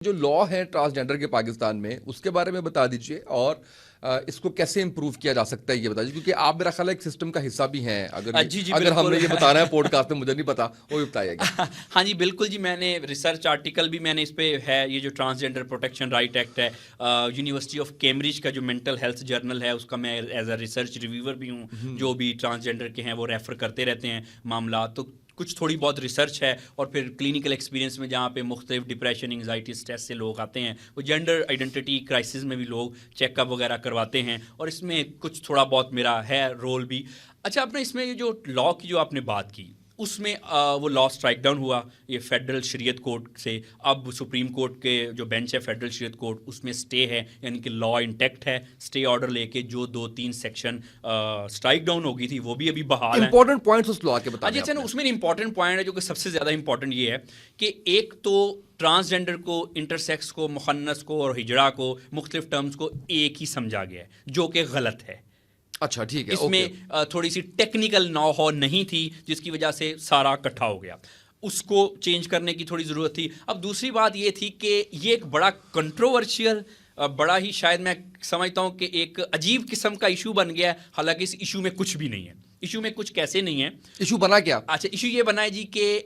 جو لا ہے ٹرانسجینڈر کے پاکستان میں اس کے بارے میں بتا دیجئے اور اس کو کیسے امپروو کیا جا سکتا ہے یہ بتا دیجیے، کیونکہ آپ میرا خیال ہے ایک سسٹم کا حصہ بھی ہیں. اگر ہم نے یہ بتانا ہے پوڈ کاسٹ میں، مجھے نہیں پتا، وہ بھی بتائیے گا. ہاں جی بالکل جی، میں نے ریسرچ آرٹیکل بھی میں نے اس پہ ہے، یہ جو ٹرانسجینڈر پروٹیکشن رائٹ ایکٹ ہے، یونیورسٹی آف کیمبرج کا جو مینٹل ہیلتھ جرنل ہے اس کا میں ایز اے ریسرچ ریویور بھی ہوں. جو بھی ٹرانسجینڈر کے ہیں وہ ریفر کرتے رہتے ہیں معاملات، تو کچھ تھوڑی بہت ریسرچ ہے. اور پھر کلینکل ایکسپیرینس میں جہاں پہ مختلف ڈپریشن، انگزائٹی، اسٹریس سے لوگ آتے ہیں، وہ جینڈر آئیڈینٹی کرائسس میں بھی لوگ چیک اپ وغیرہ کرواتے ہیں، اور اس میں کچھ تھوڑا بہت میرا ہے رول بھی. اچھا، آپ نے اس میں یہ جو لا کی جو آپ نے بات کی، اس میں وہ لا اسٹرائک ڈاؤن ہوا یہ فیڈرل شریعت کورٹ سے. اب سپریم کورٹ کے جو بینچ ہے فیڈرل شریعت کورٹ، اس میں اسٹے ہے، یعنی کہ لا انٹیکٹ ہے. اسٹے آرڈر لے کے جو 2-3 سیکشن اسٹرائک ڈاؤن ہو گئی تھی وہ بھی ابھی بحال ہیں. امپورٹنٹ پوائنٹس اس لا کے بتائیں. اچھا نا، اس میں امپورٹنٹ پوائنٹ ہے جو کہ سب سے زیادہ امپورٹنٹ یہ ہے کہ ایک تو ٹرانسجینڈر کو، انٹرسیکس کو، مخنث کو اور ہجڑا کو، مختلف ٹرمز کو ایک ہی سمجھا گیا ہے، جو کہ غلط ہے. اچھا ٹھیک ہے. اس میں تھوڑی سی ٹیکنیکل نو ہو نہیں تھی جس کی وجہ سے سارا اکٹھا ہو گیا، اس کو چینج کرنے کی تھوڑی ضرورت تھی. اب دوسری بات یہ تھی کہ یہ ایک بڑا کنٹروورشیل، بڑا ہی شاید میں سمجھتا ہوں کہ ایک عجیب قسم کا ایشو بن گیا ہے. حالانکہ اس ایشو میں کچھ بھی نہیں ہے. ایشو میں کچھ کیسے نہیں ہے؟ ایشو بنا کیا؟ اچھا، ایشو یہ بنا ہے جی کہ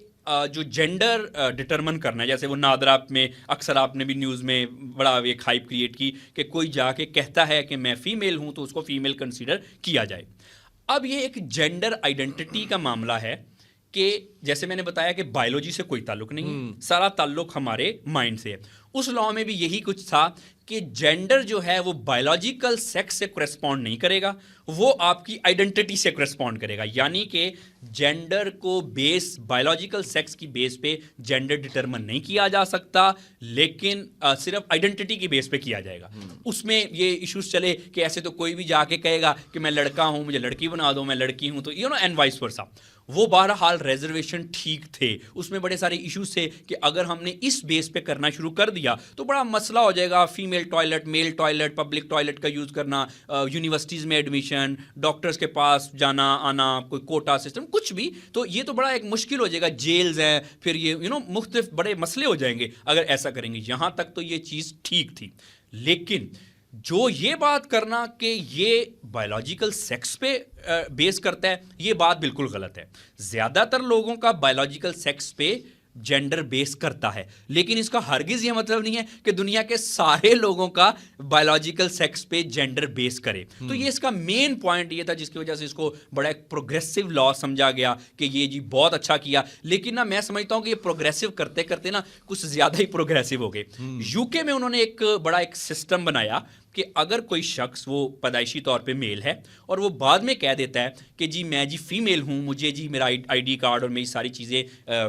جو جینڈر ڈٹرمن کرنا ہے، جیسے وہ نادرا میں اکثر آپ نے بھی نیوز میں بڑا ایک ہائپ کریٹ کی کہ کوئی جا کے کہتا ہے کہ میں فیمیل ہوں تو اس کو فیمیل کنسیڈر کیا جائے. اب یہ ایک جینڈر آئیڈینٹی کا معاملہ ہے کہ جیسے میں نے بتایا کہ بائیولوجی سے کوئی تعلق نہیں ہے، سارا تعلق ہمارے مائنڈ سے ہے. اس لا میں بھی یہی کچھ تھا کہ جینڈر جو ہے وہ بائیولوجیکل سیکس سے کرسپونڈ نہیں کرے گا، وہ آپ کی آئیڈینٹی سے کرسپونڈ کرے گا. یعنی کہ جینڈر کو بیس، بائیولوجیکل سیکس کی بیس پہ جینڈر ڈٹرمن نہیں کیا جا سکتا، لیکن صرف آئیڈینٹی کی بیس پہ کیا جائے گا. اس میں یہ ایشوز چلے کہ ایسے تو کوئی بھی جا کے کہے گا کہ میں لڑکا ہوں مجھے لڑکی بنا دو، میں لڑکی ہوں تو اینڈ وائس ورسا. وہ بہرحال ریزرویشن ٹھیک تھے، اس میں بڑے سارے ایشوز تھے کہ اگر ہم نے اس بیس پہ کرنا شروع کر دیا تو بڑا مسئلہ ہو جائے گا. فیمیل ٹوائلٹ، میل ٹوائلٹ، پبلک ٹوائلٹ کا یوز کرنا، یونیورسٹیز میں ایڈمیشن، ڈاکٹرز کے پاس جانا آنا، کوئی کوٹا سسٹم، کچھ بھی، تو یہ تو بڑا ایک مشکل ہو جائے گا. جیلز ہیں، پھر یہ مختلف بڑے مسئلے ہو جائیں گے اگر ایسا کریں گے. یہاں تک تو یہ چیز ٹھیک تھی، لیکن جو یہ بات کرنا کہ یہ بائیولوجیکل سیکس پہ بیس کرتا ہے، یہ بات بالکل غلط ہے. زیادہ تر لوگوں کا بائیولوجیکل سیکس پہ جینڈر بیس کرتا ہے، لیکن اس کا ہرگز یہ مطلب نہیں ہے کہ دنیا کے سارے لوگوں کا بائیولوجیکل سیکس پہ جینڈر بیس کرے. تو یہ اس کا مین پوائنٹ یہ تھا جس کی وجہ سے اس کو بڑا ایک پروگریسو لا سمجھا گیا کہ یہ جی بہت اچھا کیا. لیکن نا میں سمجھتا ہوں کہ یہ پروگریسو کرتے کرتے نا کچھ زیادہ ہی پروگریسو ہو گئے. یو کے میں انہوں نے ایک بڑا ایک سسٹم بنایا کہ اگر کوئی شخص وہ پیدائشی طور پہ میل ہے اور وہ بعد میں کہہ دیتا ہے کہ جی میں جی فیمیل ہوں، مجھے جی میرا آئی ڈی کارڈ اور میری ساری چیزیں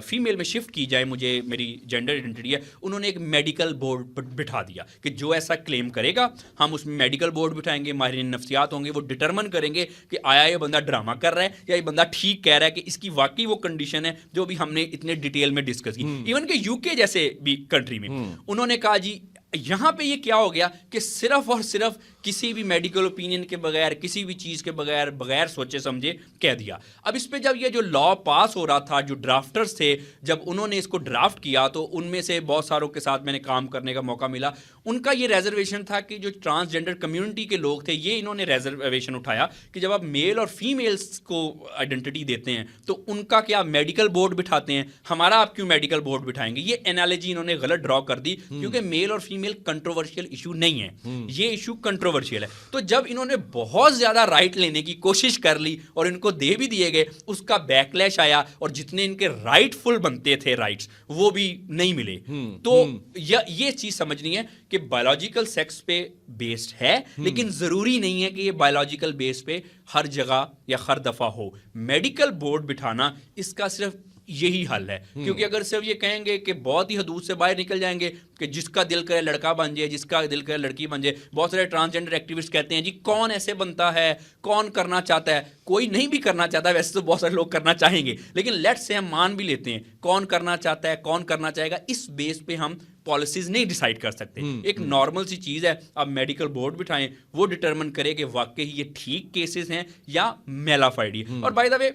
فیمیل میں شفٹ کی جائے، مجھے میری جینڈر آئیڈینٹی ہے، انہوں نے ایک میڈیکل بورڈ بٹھا دیا کہ جو ایسا کلیم کرے گا ہم اس میں میڈیکل بورڈ بٹھائیں گے، ماہرین نفسیات ہوں گے، وہ ڈٹرمن کریں گے کہ آیا یہ بندہ ڈرامہ کر رہا ہے یا یہ بندہ ٹھیک کہہ رہا ہے کہ اس کی واقعی وہ کنڈیشن ہے جو بھی ہم نے اتنے ڈیٹیل میں ڈسکس کی. ایون کہ یو کے جیسے بھی کنٹری میں انہوں نے کہا جی یہاں پہ یہ کیا ہو گیا کہ صرف اور صرف کسی بھی میڈیکل اوپینین کے بغیر، کسی بھی چیز کے بغیر سوچے سمجھے کہہ دیا. اب اس پہ جب یہ جو لا پاس ہو رہا تھا، جو ڈرافٹرز تھے جب انہوں نے اس کو ڈرافٹ کیا تو ان میں سے بہت ساروں کے ساتھ میں نے کام کرنے کا موقع ملا. ان کا یہ ریزرویشن تھا کہ جو ٹرانسجینڈر کمیونٹی کے لوگ تھے، یہ انہوں نے ریزرویشن اٹھایا کہ جب آپ میل اور فیمیلز کو آئیڈینٹی دیتے ہیں تو ان کا کیا میڈیکل بورڈ بٹھاتے ہیں، ہمارا آپ کیوں میڈیکل بورڈ بٹھائیں گے. یہ انالوجی انہوں نے غلط ڈرا کر دی کیونکہ میل اور فیمیل کنٹروورشیل ایشو نہیں ہے، یہ ایشو کنٹروورشیل ہے. تو جب انہوں نے بہت زیادہ رائٹ لینے کی کوشش کر لی اور ان کو دے بھی دیے گئے، اس کا بیک لیش آیا اور جتنے ان کے رائٹ فل بنتے تھے رائٹس وہ بھی نہیں ملے. تو یہ چیز سمجھنی ہے کہ بائیولوجیکل سیکس پہ بیسڈ ہے، لیکن ضروری نہیں ہے کہ یہ بائیولوجیکل بیس پہ ہر جگہ یا ہر دفعہ ہو. میڈیکل بورڈ بٹھانا اس کا صرف یہی حل ہے، کیونکہ اگر صرف یہ کہیں گے کہ بہت ہی حدود سے باہر نکل جائیں گے کہ جس کا دل کرے لڑکا بن جائے، جس کا دل کرے لڑکی بن جائے. بہت سارے ٹرانسجینڈر ایکٹیوسٹ کہتے ہیں جی کون ایسے بنتا ہے، کون کرنا چاہتا ہے. کوئی نہیں بھی کرنا چاہتا، ویسے تو بہت سارے لوگ کرنا چاہیں گے، لیکن لیٹ سے ہم مان بھی لیتے ہیں کون کرنا چاہتا ہے، کون کرنا چاہے گا. اس بیس پہ ہم پالیسیز نہیں ڈیسائیڈ کر سکتے. ایک نارمل سی چیز ہے، آپ میڈیکل بورڈ بٹھائیں، وہ ڈٹرمن کرے کہ واقعی یہ ٹھیک کیسز ہیں یا میلافائڈ. اور بائی دا وے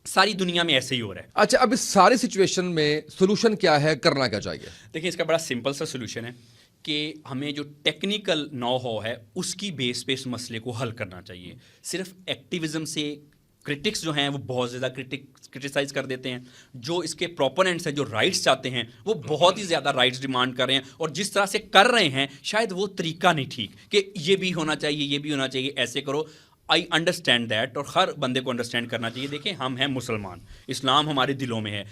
ساری دنیا میں ایسے ہی ہو رہا ہے. اچھا اب اس ساری سچویشن میں سولوشن کیا ہے, کرنا کیا چاہیے؟ دیکھیں اس کا بڑا سمپل سا سولوشن ہے کہ ہمیں جو ٹیکنیکل نو ہو ہے اس کی بیس پہ اس مسئلے کو حل کرنا چاہیے. صرف ایکٹیویزم سے کرٹکس جو ہیں وہ بہت زیادہ کرٹیسائز کر دیتے ہیں, جو اس کے پروپوننٹس ہیں جو رائٹس چاہتے ہیں وہ بہت ہی زیادہ رائٹس ڈیمانڈ کر رہے ہیں, اور جس طرح سے کر رہے ہیں شاید وہ طریقہ نہیں ٹھیک کہ یہ بھی ہونا چاہیے یہ بھی ہونا چاہیے ایسے کرو. آئی انڈرسٹینڈ دیٹ, اور ہر بندے کو انڈرسٹینڈ کرنا چاہیے. دیکھیں ہم ہیں مسلمان, اسلام ہمارے دلوں میں ہے,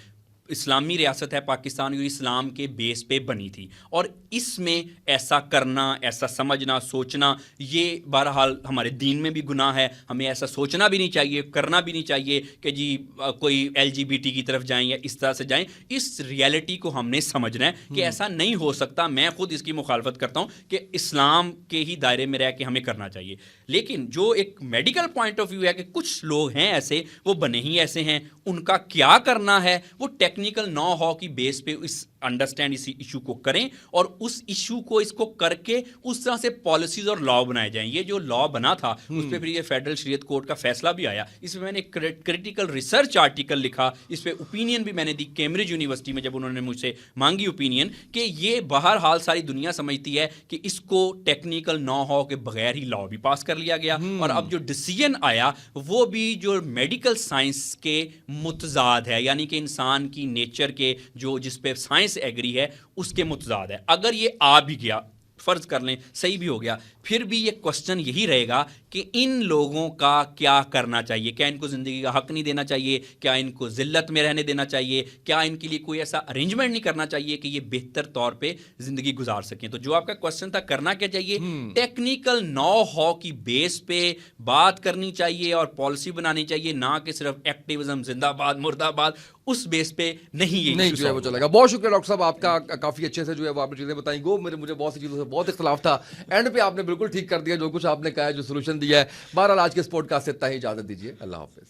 اسلامی ریاست ہے پاکستان, جو اسلام کے بیس پہ بنی تھی, اور اس میں ایسا کرنا, ایسا سمجھنا, سوچنا, یہ بہرحال ہمارے دین میں بھی گناہ ہے. ہمیں ایسا سوچنا بھی نہیں چاہیے, کرنا بھی نہیں چاہیے کہ جی کوئی LGBT کی طرف جائیں یا اس طرح سے جائیں. اس ریالٹی کو ہم نے سمجھنا ہے کہ ایسا نہیں ہو سکتا. میں خود اس کی مخالفت کرتا ہوں کہ اسلام کے ہی دائرے میں رہ کے ہمیں کرنا چاہیے. لیکن جو ایک میڈیکل پوائنٹ آف ویو ہے کہ کچھ لوگ ہیں ایسے, وہ بنے ہی ایسے ہیں, ان کا کیا کرنا ہے وہ ٹیکنیکل نو ہاؤ کی بیس پہ اس انڈرسٹینڈ اسی ایشو کو کریں, اور اس ایشو کو اس کو کر کے اس طرح سے پالیسیز اور لا بنائے جائیں. یہ جو لا بنا تھا اس پہ پھر یہ فیڈرل شریعت کورٹ کا فیصلہ بھی آیا. اس میں نے کریٹیکل ریسرچ آرٹیکل لکھا, اس پہ اوپینین بھی میں نے دی کیمبرج یونیورسٹی میں جب انہوں نے مجھ سے مانگی اوپینین, کہ یہ بہرحال ساری دنیا سمجھتی ہے کہ اس کو ٹیکنیکل نو ہاؤ کے بغیر ہی لا بھی پاس کر لیا گیا. اور اب جو ڈیسیژن آیا وہ بھی جو میڈیکل سائنس کے متضاد ہے, یعنی کہ انسان کی نیچر کے جو جس پہ سائنس ایگری ہے اس کے متضاد ہے. اگر یہ آ بھی گیا, فرض کر لیں صحیح بھی ہو گیا, پھر بھی یہ کوسچن یہی رہے گا کہ ان لوگوں کا کیا کرنا چاہیے. کیا ان کو زندگی کا حق نہیں دینا چاہیے؟ کیا ان کو ذلت میں رہنے دینا چاہیے؟ کیا ان کے لیے کوئی ایسا ارینجمنٹ نہیں کرنا چاہیے کہ یہ بہتر طور پہ زندگی گزار سکیں؟ تو جو آپ کا کوسچن تھا کرنا کیا چاہیے, ٹیکنیکل نو ہاؤ کی بیس پہ بات کرنی چاہیے اور پالیسی بنانی چاہیے, نہ کہ صرف ایکٹیویزم زندہ باد مردہ آباد اس بیس پہ نہیں جو ہے وہ چلے گا. بہت شکریہ ڈاکٹر صاحب, آپ کا کافی اچھے سے جو ہے وہ آپ نے چیزیں بتائیں. مجھے بہت سی چیزوں سے بہت اختلاف تھا, اینڈ پہ آپ نے بالکل ٹھیک کر دیا جو کچھ آپ نے کہا ہے, جو سولوشن دیا ہے. بہرحال آج کے اس پوڈ کاسٹ سے اتنا ہی, اجازت دیجیے, اللہ حافظ.